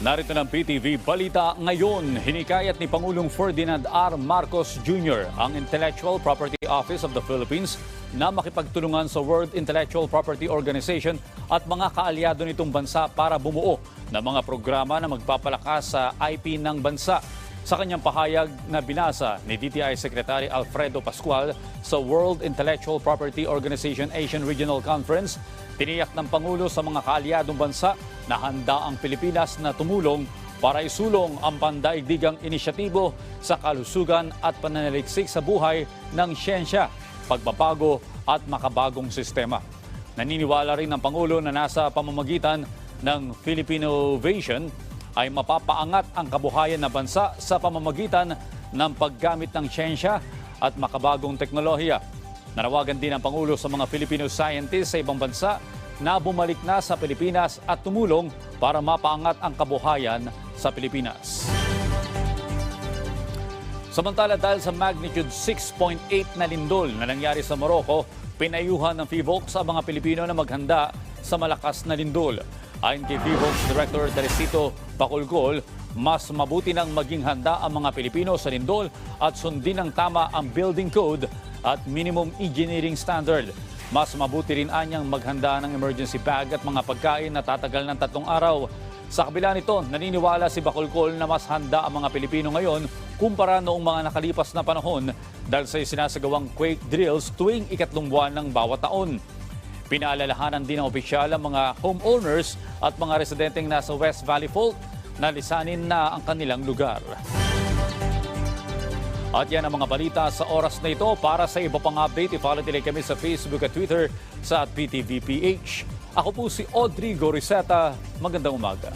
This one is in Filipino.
Narito ng PTV Balita ngayon. Hinikayat ni Pangulong Ferdinand R. Marcos Jr. ang Intellectual Property Office of the Philippines na makipagtulungan sa World Intellectual Property Organization at mga kaalyado nitong bansa para bumuo ng mga programa na magpapalakas sa IP ng bansa. Sa kanyang pahayag na binasa ni DTI Secretary Alfredo Pascual sa World Intellectual Property Organization Asian Regional Conference, tiniyak ng Pangulo sa mga kaalyadong bansa na handa ang Pilipinas na tumulong para isulong ang pandaigdigang inisyatibo sa kalusugan at pananaliksik sa buhay ng siyensya, pagbabago at makabagong sistema. Naniniwala rin ng Pangulo na nasa pamamagitan ng Filipino-Ovation ay mapapaangat ang kabuhayan ng bansa sa pamamagitan ng paggamit ng siyensya at makabagong teknolohiya. Nanawagan din ang Pangulo sa mga Filipino scientists sa ibang bansa na bumalik na sa Pilipinas at tumulong para mapaangat ang kabuhayan sa Pilipinas. Samantala, dahil sa magnitude 6.8 na lindol na nangyari sa Morocco, pinayuhan ng PHIVOLCS ang mga Pilipino na maghanda sa malakas na lindol. Ayon kay PHIVOLCS Director Teresito Bacolcol, mas mabuti nang maging handa ang mga Pilipino sa lindol at sundin ng tama ang building code at minimum engineering standard. Mas mabuti rin anyang maghanda ng emergency bag at mga pagkain na tatagal ng 3 araw. Sa kabila nito, naniniwala si Bacolcol na mas handa ang mga Pilipino ngayon kumpara noong mga nakalipas na panahon dahil sa sinasagawang quake drills tuwing 3 buwan ng bawat taon. Pinaalalahanan din ng opisyal ang mga homeowners at mga residenteng nasa West Valley Fault na lisanin na ang kanilang lugar. At yan ang mga balita sa oras na ito. Para sa iba pang update, i-follow nila kami sa Facebook at Twitter sa @PTVPH. Ako po si Audrey Goriseta. Magandang umaga.